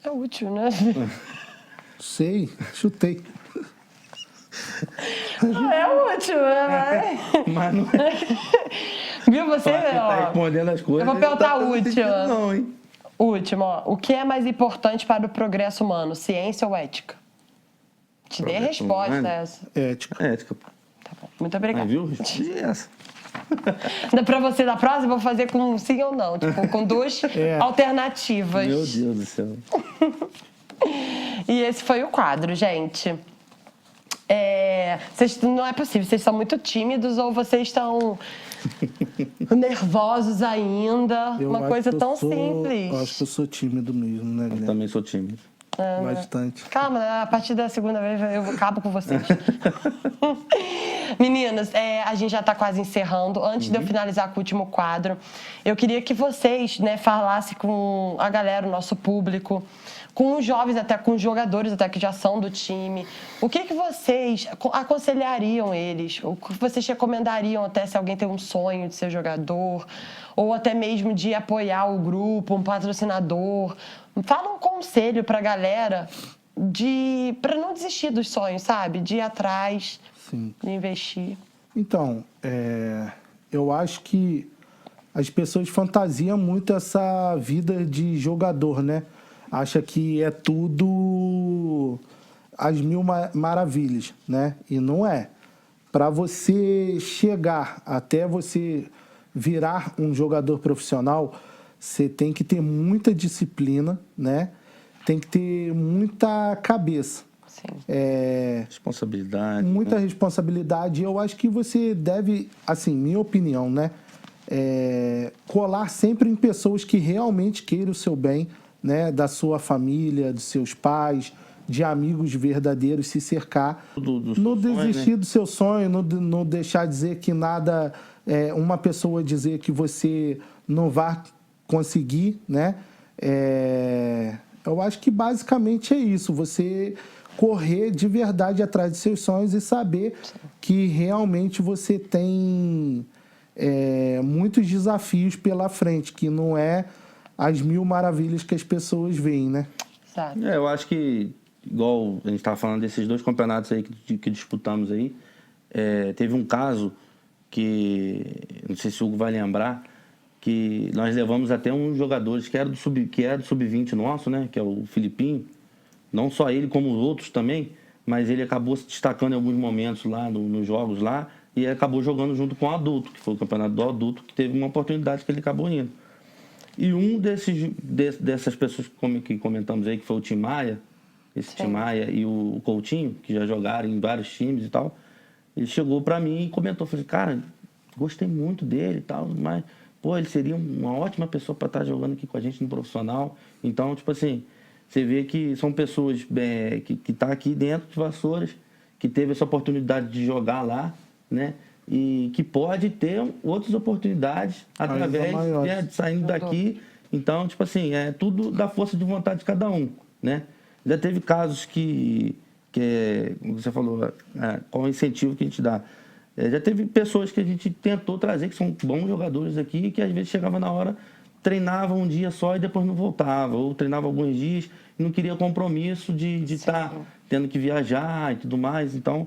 É útil, né?
Sei, chutei.
Não é o último, né?
Mas não é.
Viu você,
Tá
ó?
respondendo as coisas.
Eu vou perguntar a
não tá fazendo
última.
sentido não, hein?
Último, ó. O que é mais importante para o progresso humano, ciência ou ética? Te dei a
Progresso
resposta
humano?
essa.
Ética.
Ética.
Tá bom. Muito obrigada.
Viu? Respondi essa.
Dá pra você na próxima, eu vou fazer com sim ou não. Tipo, com duas alternativas.
Meu Deus do céu.
E esse foi o quadro, gente. Não é possível, vocês são muito tímidos ou vocês estão nervosos ainda?
Eu
Uma
acho
coisa
que eu
tão
sou-
simples.
Eu acho que eu sou tímido mesmo, né,
Eu
Guilherme?
também sou tímido.
Bastante.
Calma, a partir da segunda vez eu acabo com vocês. Meninas, a gente já está quase encerrando. Antes de eu finalizar com o último quadro, eu queria que vocês, né, falassem com a galera, o nosso público, com os jovens, até com os jogadores até que já são do time. O que vocês aconselhariam eles? O que vocês recomendariam até se alguém tem um sonho de ser jogador? Ou até mesmo de apoiar o grupo, um patrocinador? Fala um conselho pra galera para não desistir dos sonhos, sabe? De ir atrás,
Sim.
de investir.
Então, eu acho que as pessoas fantasiam muito essa vida de jogador, né? Acha que é tudo às mil maravilhas, né? E não é. Para você chegar até você virar um jogador profissional, você tem que ter muita disciplina, né? Tem que ter muita cabeça.
Sim.
Responsabilidade.
Muita responsabilidade. Eu acho que você deve, assim, minha opinião, né? Colar sempre em pessoas que realmente queiram o seu bem, né? Da sua família, dos seus pais, de amigos verdadeiros, se cercar. Não desistir do seu sonho, não deixar dizer que nada... uma pessoa dizer que você não vai conseguir, né? Eu acho que basicamente é isso. Você correr de verdade atrás de seus sonhos e saber que realmente você tem muitos desafios pela frente, que não é as mil maravilhas que as pessoas veem, né?
Exato.
Eu acho que, igual a gente estava falando desses 2 campeonatos aí que disputamos aí, teve um caso que, não sei se o Hugo vai lembrar, que nós levamos até uns jogadores que era do sub-20 nosso, né? Que é o Filipinho. Não só ele, como os outros também, mas ele acabou se destacando em alguns momentos lá, nos jogos lá, e acabou jogando junto com o adulto, que foi o campeonato do adulto, que teve uma oportunidade que ele acabou indo. E um dessas pessoas que comentamos aí, que foi o Tim Maia, Tim Maia e o Coutinho, que já jogaram em vários times e tal, ele chegou pra mim e comentou, falei, cara, gostei muito dele e tal, mas, pô, ele seria uma ótima pessoa para estar jogando aqui com a gente no profissional. Então, tipo assim, você vê que são pessoas que tá aqui dentro de Vassouras, que teve essa oportunidade de jogar lá, né? E que pode ter outras oportunidades através de saindo daqui. Então, tipo assim, é tudo da força de vontade de cada um, né? Já teve casos como você falou, qual o incentivo que a gente dá. Já teve pessoas que a gente tentou trazer, que são bons jogadores aqui, que às vezes chegava na hora, treinava um dia só e depois não voltava, ou treinava alguns dias e não queria compromisso de estar tendo que viajar e tudo mais. Então,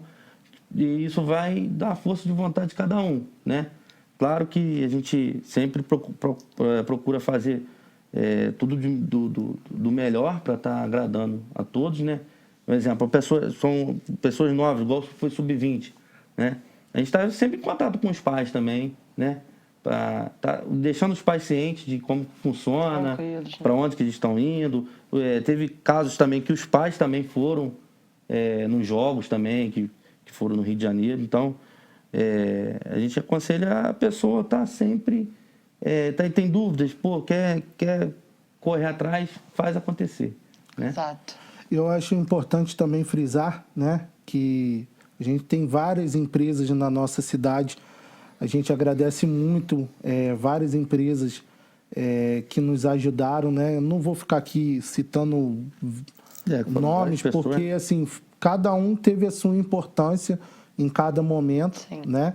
e isso vai dar força de vontade de cada um, né? Claro que a gente sempre procura fazer tudo do melhor para estar agradando a todos, né? Por exemplo, são pessoas novas, igual foi sub-20, né? A gente está sempre em contato com os pais também, né? Deixando os pais cientes de como funciona, para onde que eles estão indo. Teve casos também que os pais também foram nos jogos também, que foram no Rio de Janeiro. Então, a gente aconselha a pessoa estar sempre... tem dúvidas, pô, quer correr atrás, faz acontecer, né?
Exato.
Eu acho importante também frisar, né, que a gente tem várias empresas na nossa cidade. A gente agradece muito várias empresas que nos ajudaram, né? Eu não vou ficar aqui citando nomes, porque assim, cada um teve a sua importância em cada momento, né?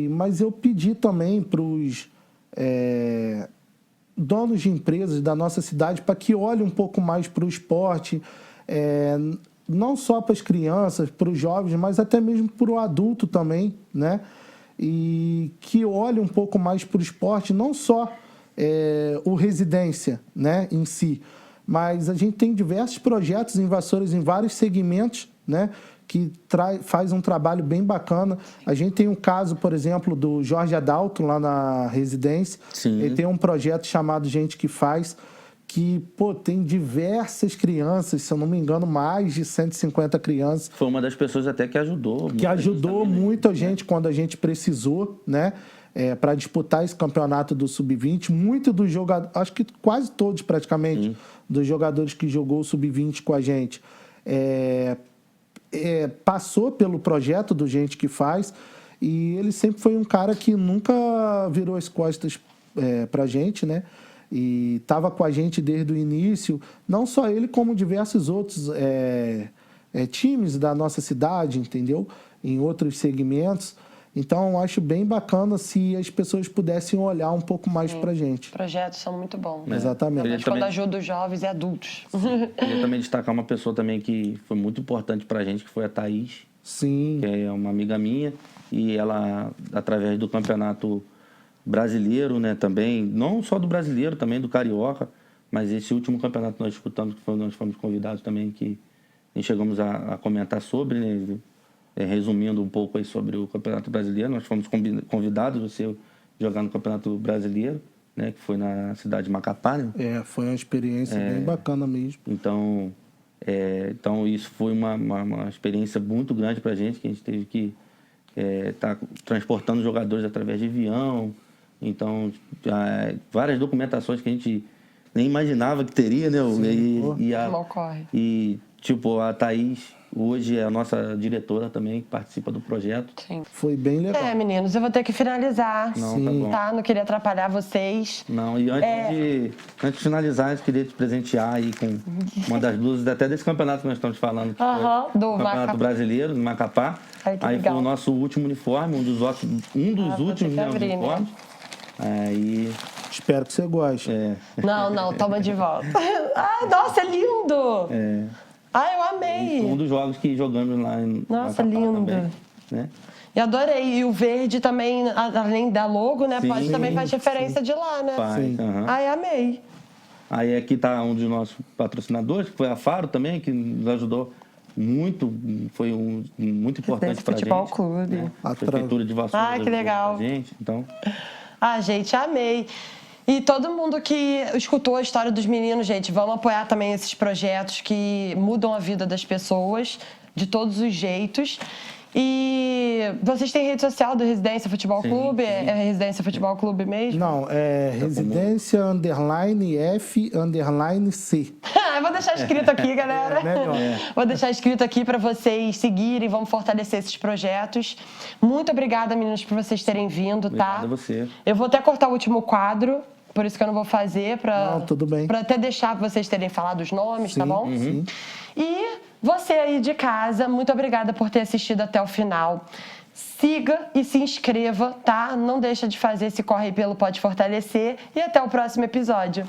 Mas eu pedi também para os donos de empresas da nossa cidade para que olhem um pouco mais para o esporte, não só para as crianças, para os jovens, mas até mesmo para o adulto também, né? E que olhe um pouco mais para o esporte, não só o residência, né, em si, mas a gente tem diversos projetos em Vassouras em vários segmentos, né, que faz um trabalho bem bacana. A gente tem um caso, por exemplo, do Jorge Adalto, lá na residência.
Sim.
Ele tem um projeto chamado Gente que Faz, que, tem diversas crianças, se eu não me engano, mais de 150 crianças.
Foi uma das pessoas até que ajudou.
Que ajudou muito a gente quando a gente precisou, né? Para disputar esse campeonato do Sub-20. Muito dos jogadores, acho que quase todos praticamente, dos jogadores que jogou o Sub-20 com a gente, passou pelo projeto do Gente que Faz, e ele sempre foi um cara que nunca virou as costas pra gente, né? E estava com a gente desde o início, não só ele, como diversos outros times da nossa cidade, entendeu? Em outros segmentos. Então, eu acho bem bacana se as pessoas pudessem olhar um pouco mais pra gente.
Os projetos são muito bons.
Exatamente.
Mas quando ajuda os jovens e adultos.
Queria também destacar uma pessoa também que foi muito importante pra gente, que foi a Thaís.
Sim.
Que é uma amiga minha. E ela, através do campeonato brasileiro, né, também, não só do brasileiro, também do carioca, mas esse último campeonato que nós disputamos, que nós fomos convidados também, que chegamos a comentar sobre, né, resumindo um pouco aí sobre o campeonato brasileiro, nós fomos convidados a você jogar no campeonato brasileiro, né, que foi na cidade de Macapá, né?
Foi uma experiência bem bacana mesmo.
Então, isso foi uma experiência muito grande pra gente, que a gente teve que tá transportando jogadores através de avião. Então, várias documentações que a gente nem imaginava que teria, né? E, tipo, a Thaís hoje é a nossa diretora também, que participa do projeto.
Sim.
Foi bem legal.
Meninos, eu vou ter que finalizar.
Não, tá bom.
Tá? Não queria atrapalhar vocês.
Não, e antes de finalizar, eu queria te presentear aí com uma das blusas, até desse campeonato que nós estamos falando, que foi
do
o Campeonato Brasileiro, no Macapá.
Ai, que
aí
legal.
foi o nosso último uniforme, um dos últimos, né, uniformes. Aí,
Espero que você goste.
Não, toma de volta. Ai, nossa, é lindo! Ai, eu amei!
Um dos jogos que jogamos lá em
Nossa,
Macapá
lindo.
também, né?
E adorei. E o verde também, além da logo, né?
Sim,
também faz referência de lá, né?
Faz,
Ai, amei.
Aí aqui tá um dos nossos patrocinadores, que foi a Faro também, que nos ajudou muito, foi muito importante pra gente.
Futebol Clube.
Né? A Prefeitura de Vassouras.
Ai, que legal.
Pra gente, então...
Gente, amei. E todo mundo que escutou a história dos meninos, gente, vamos apoiar também esses projetos que mudam a vida das pessoas de todos os jeitos. E vocês têm rede social do Residência Futebol Clube?
Sim.
É Residência Futebol Clube mesmo?
Não, Residência _F_C.
Eu vou deixar escrito aqui, galera. Vou deixar escrito aqui para vocês seguirem, vamos fortalecer esses projetos. Muito obrigada, meninos, por vocês terem vindo, tá?
Obrigado a você.
Eu vou até cortar o último quadro, por isso que eu não vou fazer,
tudo bem.
Pra até deixar vocês terem falado os nomes,
Sim,
tá bom?
sim.
E você aí de casa, muito obrigada por ter assistido até o final. Siga e se inscreva, tá? Não deixa de fazer esse corre pelo Pode Fortalecer. E até o próximo episódio.